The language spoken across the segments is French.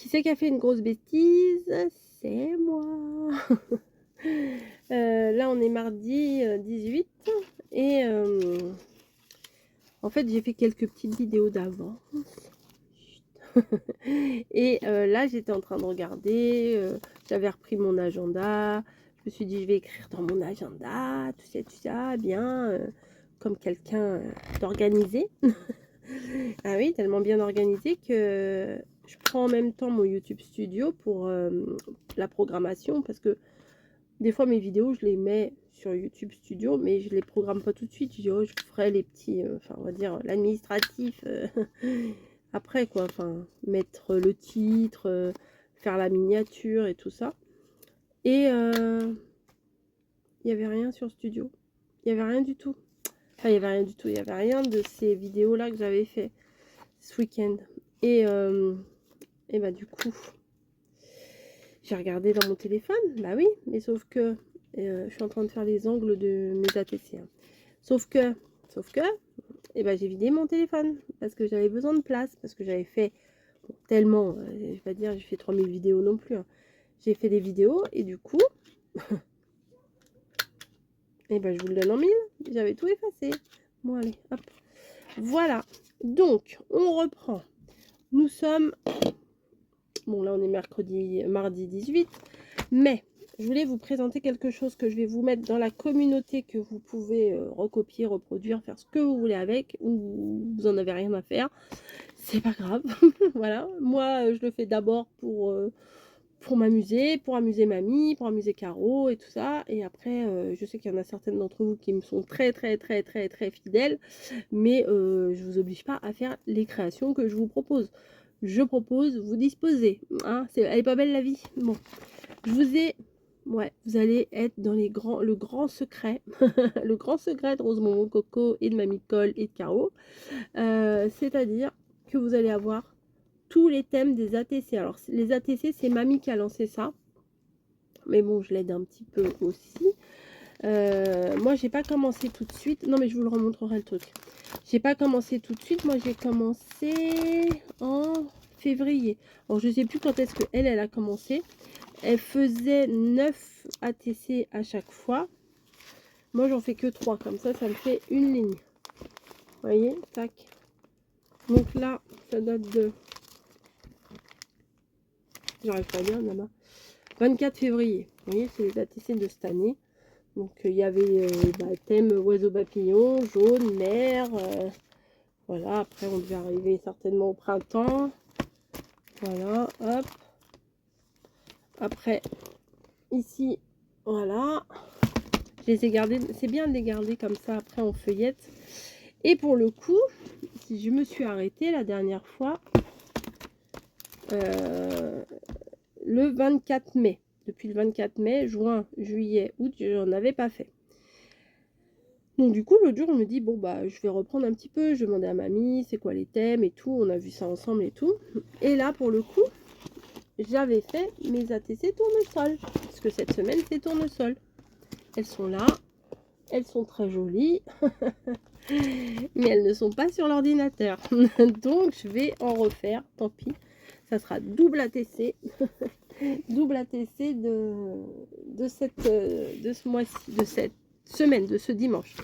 Qui c'est qui a fait une grosse bêtise? C'est moi. Là, on est mardi 18 et en fait, j'ai fait quelques petites vidéos d'avance. Et là, j'étais en train de regarder, j'avais repris mon agenda. Je me suis dit, je vais écrire dans mon agenda, tout ça, bien, comme quelqu'un d'organisé. Ah oui, tellement bien organisé que je prends en même temps mon YouTube Studio pour la programmation, parce que des fois mes vidéos je les mets sur YouTube Studio mais je les programme pas tout de suite. Je dis oh, je ferai les petits, enfin on va dire l'administratif après quoi, enfin mettre le titre, faire la miniature et tout ça. Et il n'y avait rien sur Studio, il n'y avait rien du tout. Enfin il n'y avait rien du tout, il n'y avait rien de ces vidéos là que j'avais fait ce week-end. Et bah du coup, j'ai regardé dans mon téléphone, bah oui, mais sauf que je suis en train de faire les angles de mes ATC. Hein. Sauf que, et bah j'ai vidé mon téléphone parce que j'avais besoin de place, parce que j'avais fait bon, tellement, je vais pas dire j'ai fait 3000 vidéos non plus. Hein. J'ai fait des vidéos et du coup, et bah je vous le donne en mille, j'avais tout effacé. Bon allez, hop, voilà. Donc on reprend. Nous sommes bon, là, on est mardi 18. Mais, je voulais vous présenter quelque chose que je vais vous mettre dans la communauté, que vous pouvez recopier, reproduire, faire ce que vous voulez avec, ou vous en avez rien à faire. C'est pas grave. Voilà. Moi, je le fais d'abord pour m'amuser, pour amuser mamie, pour amuser Caro et tout ça. Et après, je sais qu'il y en a certaines d'entre vous qui me sont très fidèles. Mais je vous oblige pas à faire les créations que je vous propose. Je propose, vous disposez. Hein, elle est pas belle la vie. Bon, je vous ai... Ouais, vous allez être dans le grand secret. Le grand secret de Rose Momo Coco et de Mamie Cole et de Caro. C'est-à-dire que vous allez avoir tous les thèmes des ATC. Alors, les ATC, c'est Mamie qui a lancé ça. Mais bon, je l'aide un petit peu aussi. Moi, j'ai pas commencé tout de suite. Non, mais je vous le remontrerai le truc. J'ai pas commencé tout de suite. Moi, j'ai commencé en février. Alors, je sais plus quand est-ce que elle a commencé. Elle faisait 9 ATC à chaque fois. Moi, j'en fais que 3. Comme ça me fait une ligne. Vous voyez, tac. Donc là, ça date de... J'arrive pas à lire, là-bas. 24 février. Vous voyez, c'est les ATC de cette année. Donc il y avait thème oiseau papillon, jaune, mer. Voilà, après on devait arriver certainement au printemps. Voilà, hop. Après, ici, voilà. Je les ai gardés, c'est bien de les garder comme ça, après on feuillette. Et pour le coup, si je me suis arrêtée la dernière fois, le 24 mai. Depuis le 24 mai, juin, juillet, août, je n'en avais pas fait. Donc du coup, l'autre jour, on me dit, bon, bah, je vais reprendre un petit peu. Je demandais à mamie, c'est quoi les thèmes et tout. On a vu ça ensemble et tout. Et là, pour le coup, j'avais fait mes ATC tournesol. Parce que cette semaine, c'est tournesol. Elles sont là. Elles sont très jolies. Mais elles ne sont pas sur l'ordinateur. Donc, je vais en refaire. Tant pis. Ça sera double ATC. Double ATC de ce mois-ci, de cette semaine, de ce dimanche.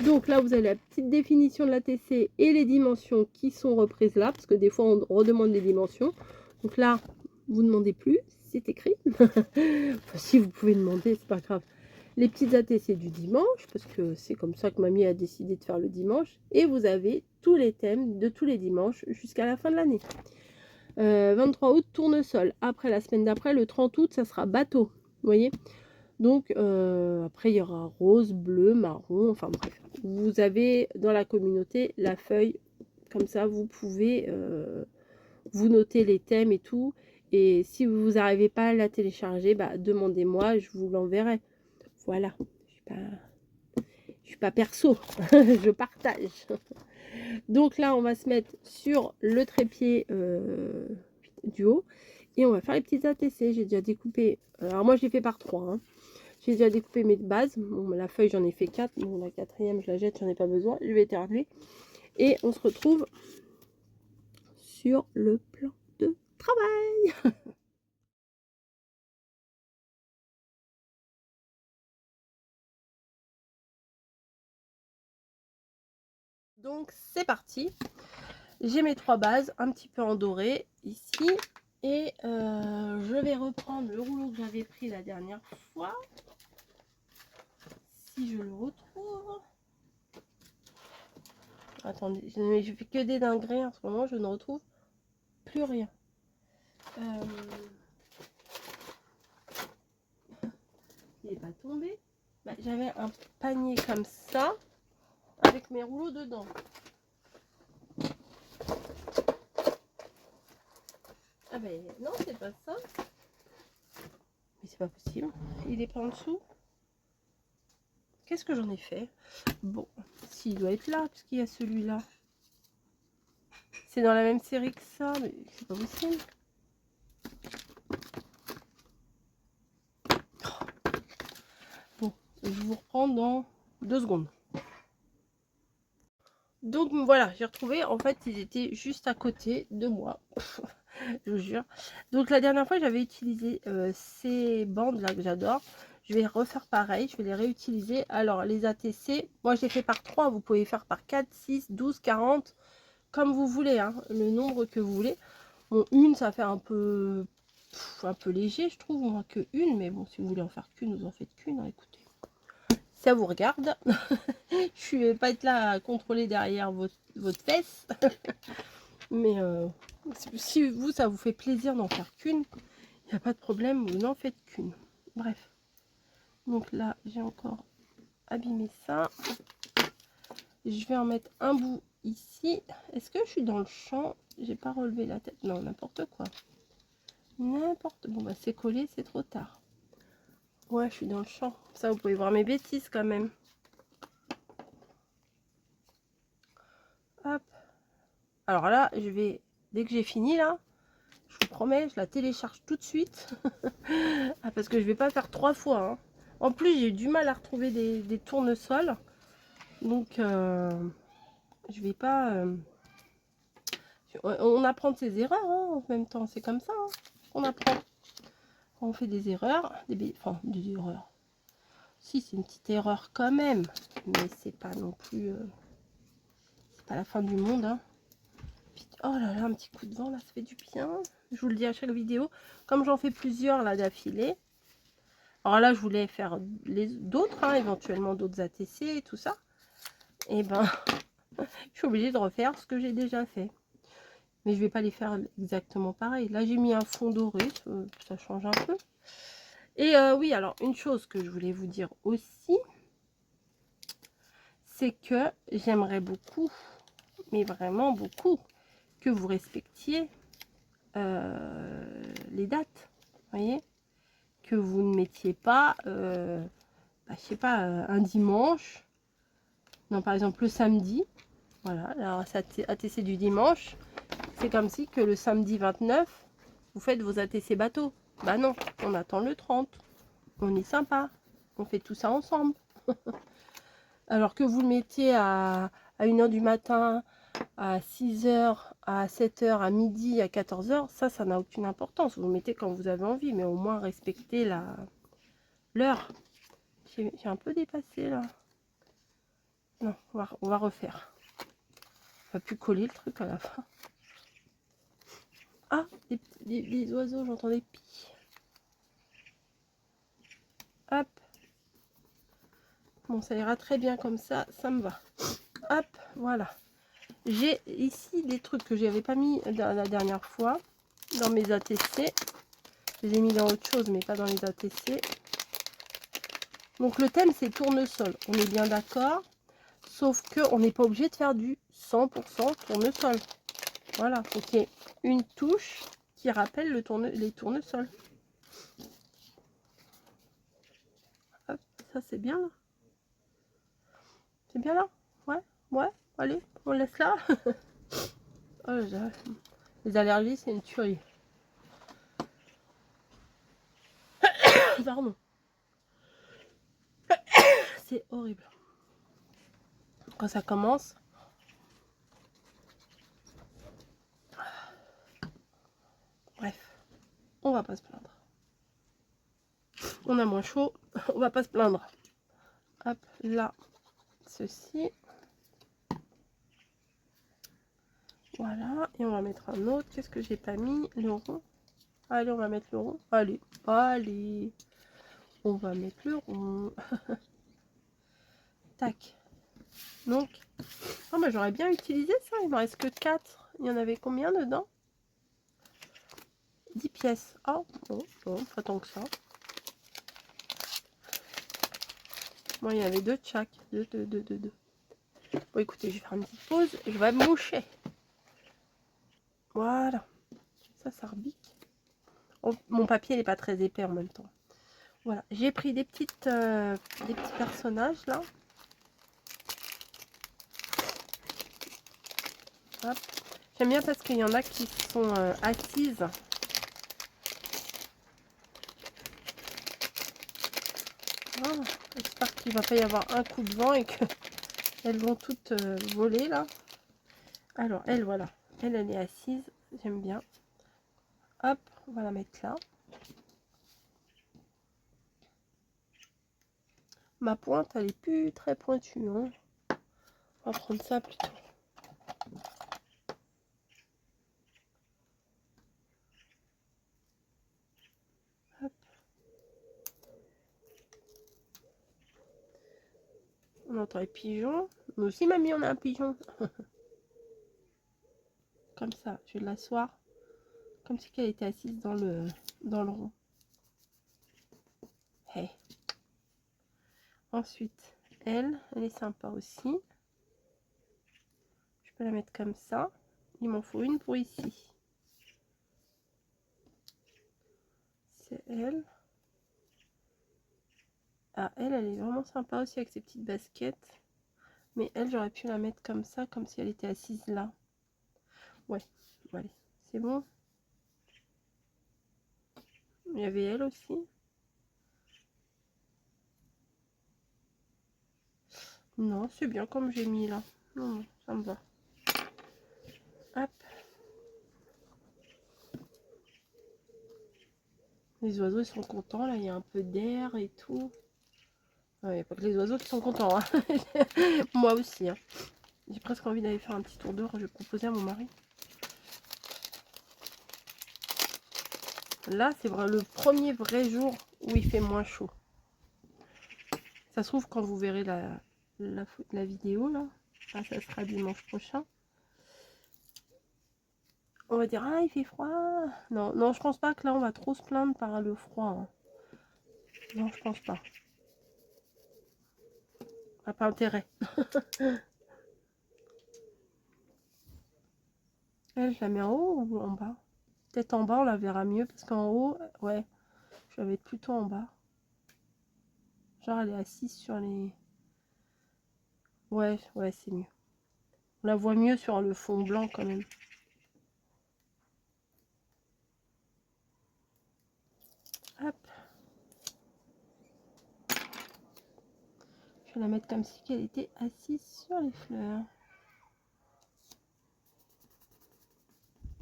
Donc là, vous avez la petite définition de l'ATC et les dimensions qui sont reprises là, parce que des fois, on redemande les dimensions. Donc là, vous ne demandez plus, c'est écrit. Enfin, si vous pouvez demander, c'est pas grave. Les petites ATC du dimanche, parce que c'est comme ça que mamie a décidé de faire le dimanche. Et vous avez tous les thèmes de tous les dimanches jusqu'à la fin de l'année. 23 août, tournesol. Après, la semaine d'après, le 30 août, ça sera bateau. Vous voyez? Donc, après, il y aura rose, bleu, marron, enfin bref. Vous avez dans la communauté la feuille, comme ça, vous pouvez vous noter les thèmes et tout. Et si vous n'arrivez pas à la télécharger, bah, demandez-moi, je vous l'enverrai. Voilà. Je suis pas perso, je partage. Donc là, on va se mettre sur le trépied du haut. Et on va faire les petites ATC. J'ai déjà découpé. Alors moi, je l'ai fait par 3. Hein. J'ai déjà découpé mes bases. Bon, la feuille, j'en ai fait 4. Bon, la quatrième, je la jette, j'en ai pas besoin. Je vais éternuer. Et on se retrouve sur le plan de travail. Donc c'est parti. J'ai mes 3 bases un petit peu en doré ici. Et je vais reprendre le rouleau que j'avais pris la dernière fois. Si je le retrouve. Attendez, je fais que des dingueries en ce moment, je ne retrouve plus rien. Il n'est pas tombé. Bah, j'avais un panier comme ça avec mes rouleaux dedans. Ah ben non, c'est pas ça. Mais c'est pas possible. Il est pas en dessous. Qu'est-ce que j'en ai fait? Bon, s'il doit être là, puisqu'il y a celui-là. C'est dans la même série que ça, mais c'est pas possible. Bon, je vous reprends dans 2 secondes. Donc voilà, j'ai retrouvé, en fait, ils étaient juste à côté de moi. Je vous jure. Donc la dernière fois, j'avais utilisé ces bandes là que j'adore. Je vais refaire pareil, je vais les réutiliser. Alors les ATC, moi je les fais par 3, vous pouvez faire par 4, 6, 12, 40, comme vous voulez, hein, le nombre que vous voulez. Bon, une, ça fait un peu léger, je trouve, moins que une, mais bon, si vous voulez en faire qu'une, vous en faites qu'une, hein, écoutez. Ça vous regarde. Je vais pas être là à contrôler derrière votre fesse. Mais si vous, ça vous fait plaisir d'en faire qu'une, il n'y a pas de problème, vous n'en faites qu'une. Bref. Donc là, j'ai encore abîmé ça. Je vais en mettre un bout ici. Est-ce que je suis dans le champ? J'ai pas relevé la tête. Non, n'importe quoi. N'importe. Bon, bah c'est collé, c'est trop tard. Ouais, je suis dans le champ. Ça, vous pouvez voir mes bêtises quand même. Hop. Alors là, je vais, dès que j'ai fini là, je vous promets, je la télécharge tout de suite. Ah, parce que je vais pas faire 3 fois. Hein. En plus, j'ai eu du mal à retrouver des tournesols. Donc, je vais pas... on apprend de ses erreurs hein, en même temps. C'est comme ça. Hein, on apprend. Quand on fait des erreurs, enfin, des erreurs. Si, c'est une petite erreur quand même. Mais c'est pas non plus... c'est pas la fin du monde. Hein. Puis, oh là là, un petit coup de vent là, ça fait du bien. Je vous le dis à chaque vidéo. Comme j'en fais plusieurs là d'affilée. Alors là, je voulais faire d'autres, hein, éventuellement d'autres ATC et tout ça. Et ben, je suis obligée de refaire ce que j'ai déjà fait. Mais je vais pas les faire exactement pareil. Là, j'ai mis un fond doré, ça change un peu. Et oui, alors, une chose que je voulais vous dire aussi, c'est que j'aimerais beaucoup, mais vraiment beaucoup, que vous respectiez les dates. Vous voyez, que vous ne mettiez pas, je sais pas, un dimanche. Non, par exemple, le samedi. Voilà, alors c'est ATC du dimanche. C'est comme si que le samedi 29, vous faites vos ATC bateau. Bah non, on attend le 30. On est sympa. On fait tout ça ensemble. Alors que vous le mettez à 1h du matin, à 6h, à 7h, à midi, à 14h, ça n'a aucune importance. Vous le mettez quand vous avez envie, mais au moins respectez l'heure. J'ai un peu dépassé là. Non, on va refaire. On va plus coller le truc à la fin. Ah, des oiseaux, j'entends des pies. Hop. Bon, ça ira très bien comme ça me va. Hop, voilà. J'ai ici des trucs que j'avais pas mis la dernière fois dans mes ATC. Je les ai mis dans autre chose, mais pas dans les ATC. Donc le thème, c'est tournesol. On est bien d'accord. Sauf qu'on n'est pas obligé de faire du 100% tournesol. Voilà, faut qu'il y ait une touche qui rappelle les tournesols. Hop, ça c'est bien là. C'est bien là? Ouais, ouais, allez, on laisse là. Oh, les allergies, c'est une tuerie. Pardon. C'est horrible. Quand ça commence. Bref. on va pas se plaindre. On a moins chaud, on va pas se plaindre. Hop, là, ceci. Voilà, et on va mettre un autre. Qu'est-ce que j'ai pas mis? Le rond. Allez, on va mettre le rond. Allez, allez. On va mettre le rond. Tac. Donc, oh, bah, j'aurais bien utilisé ça. Il me reste que 4. Il y en avait combien dedans? 10 pièces. Oh, bon, pas tant que ça. Moi, il y avait 2 de chaque. 2. Bon, écoutez, je vais faire une petite pause. Je vais me moucher. Voilà. Ça rebique. Oh, mon papier n'est pas très épais en même temps. Voilà. J'ai pris des petits personnages là. J'aime bien parce qu'il y en a qui sont assises. Oh, j'espère qu'il ne va pas y avoir un coup de vent et qu'elles vont toutes voler là. Alors, elle, voilà. Elle est assise. J'aime bien. Hop, on va la mettre là. Ma pointe, elle est plus très pointue. Hein. On va prendre ça plutôt. Hop. On entend les pigeons. Nous aussi, mamie, on a un pigeon. Comme ça, je vais l'asseoir. Comme si elle était assise dans le rond. Hey. Ensuite, elle est sympa aussi. Je peux la mettre comme ça. Il m'en faut une pour ici. C'est elle. Ah, elle est vraiment sympa aussi avec ses petites baskets. Mais elle, j'aurais pu la mettre comme ça, comme si elle était assise là. Ouais, allez, c'est bon. Il y avait elle aussi. Non, c'est bien comme j'ai mis là. Non, ça me va. Hop. Les oiseaux, ils sont contents. Là, il y a un peu d'air et tout. Il n'y a pas que les oiseaux qui sont contents. Hein. Moi aussi. Hein. J'ai presque envie d'aller faire un petit tour dehors. Je vais proposer à mon mari. Là, c'est vrai, le premier vrai jour où il fait moins chaud. Ça se trouve, quand vous verrez la vidéo, là, ça sera dimanche prochain. On va dire, ah, il fait froid. Non, non, je pense pas que là, on va trop se plaindre par le froid. Hein. Non, je pense pas. Ah, pas intérêt. Elle, je la mets en haut ou en bas? Peut-être en bas, on la verra mieux. Parce qu'en haut, ouais, je la vais être plutôt en bas. Genre, elle est assise sur les... Ouais, ouais, c'est mieux. On la voit mieux sur le fond blanc quand même. Hop. Je vais la mettre comme si elle était assise sur les fleurs.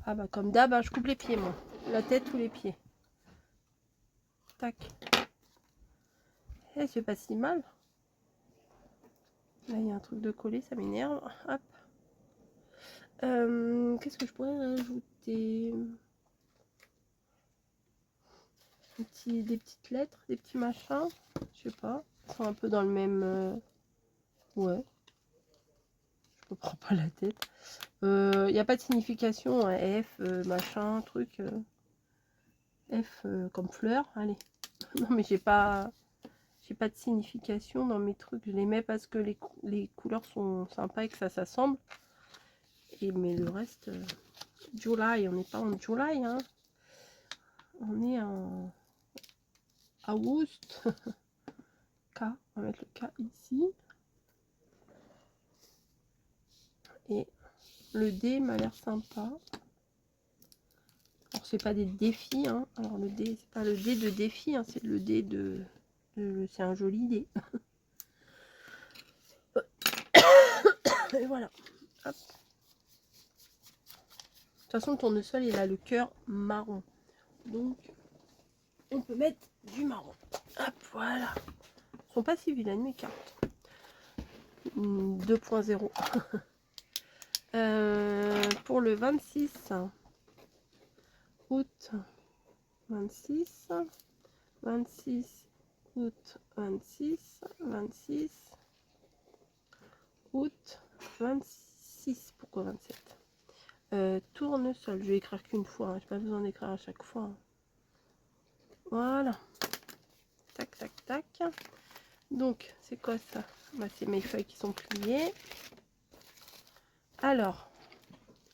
Ah bah comme d'hab, hein, je coupe les pieds moi. La tête ou les pieds. Tac. Eh, c'est pas si mal. Là, il y a un truc de coller, ça m'énerve. Hop. Qu'est-ce que je pourrais rajouter? Des petites lettres, des petits machins. Je sais pas. Ils sont un peu dans le même... Ouais. Je me prends pas la tête. Il n'y a pas de signification. Hein. F, machin, truc. F comme fleur. Allez. Non, mais j'ai pas de signification dans mes trucs. Je les mets parce que les couleurs sont sympas et que ça s'assemble. Mais le reste, July, on n'est pas en July. Hein. On est en Août. K, on va mettre le K ici. Et le D m'a l'air sympa. Alors, c'est pas des défis. Hein. Alors, le D, c'est pas le D de défi. Hein. C'est le D de... c'est un joli dé. Et voilà. Hop. De toute façon, le tournesol, il a le cœur marron. Donc, on peut mettre du marron. Hop, voilà. Elles sont pas si vilaines mes cartes. 2.0. Pour le 26 août, 26 août, 26 août, 26. Pourquoi 27? Tournesol. Je vais écrire qu'une fois. J'ai pas besoin d'écrire à chaque fois. Voilà. Tac, tac, tac. Donc, c'est quoi ça? Bah, c'est mes feuilles qui sont pliées. Alors,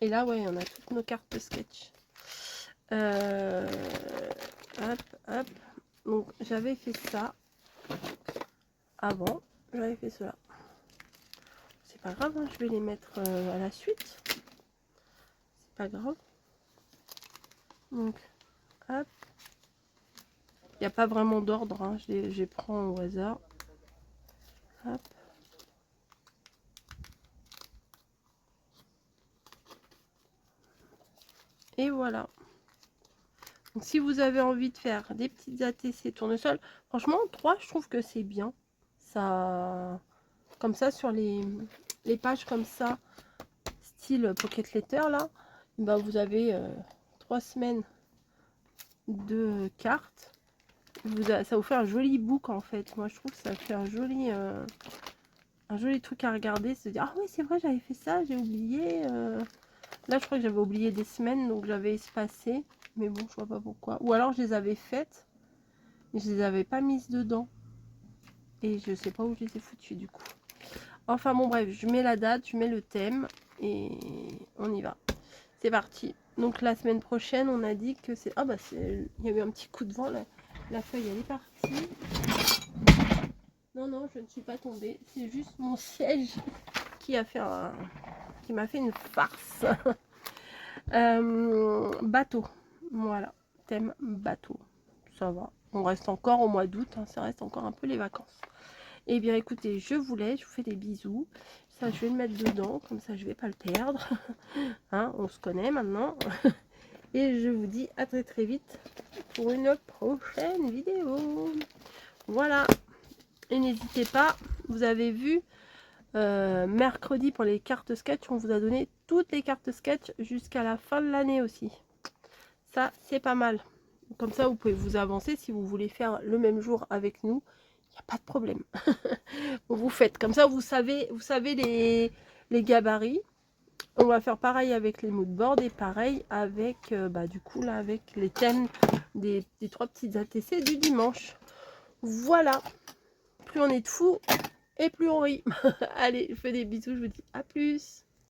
et là, ouais, on a toutes nos cartes de sketch. Hop, hop. Donc, j'avais fait ça avant. J'avais fait cela. C'est pas grave, hein, je vais les mettre à la suite. C'est pas grave. Donc, hop. Il n'y a pas vraiment d'ordre, hein, je les prends au hasard. Hop. Et voilà. Donc, si vous avez envie de faire des petites ATC tournesol, franchement, 3, je trouve que c'est bien. Ça, comme ça, sur les pages comme ça, style Pocket Letter, là, bah, vous avez 3 semaines de cartes. Ça vous fait un joli book, en fait. Moi, je trouve que ça fait un joli truc à regarder. Se dire, ah oui, c'est vrai, j'avais fait ça, j'ai oublié. Là, je crois que j'avais oublié des semaines, donc j'avais espacé. Mais bon, je vois pas pourquoi. Ou alors, je les avais faites, mais je les avais pas mises dedans. Et je sais pas où je les ai foutues, du coup. Enfin, bon, bref, je mets la date, je mets le thème. Et on y va. C'est parti. Donc, la semaine prochaine, on a dit que c'est... Ah, bah, il y a eu un petit coup de vent, là. La feuille, elle est partie. Non, non, je ne suis pas tombée. C'est juste mon siège qui a fait qui m'a fait une farce. Bateau. Voilà. Thème bateau. Ça va. On reste encore au mois d'août. Hein, ça reste encore un peu les vacances. Eh bien, écoutez, je vous laisse. Je vous fais des bisous. Ça, je vais le mettre dedans. Comme ça, je vais pas le perdre. Hein, on se connaît maintenant. Et je vous dis à très très vite pour une prochaine vidéo. Voilà. Et n'hésitez pas, vous avez vu, mercredi pour les cartes sketch, on vous a donné toutes les cartes sketch jusqu'à la fin de l'année aussi. Ça, c'est pas mal. Comme ça, vous pouvez vous avancer si vous voulez faire le même jour avec nous. Il n'y a pas de problème. Vous faites. Comme ça, vous savez les gabarits. On va faire pareil avec les mood boards et pareil avec, du coup, là, avec les thèmes des 3 petites ATC du dimanche. Voilà. Plus on est de fous et plus on rit. Allez, je fais des bisous, je vous dis à plus.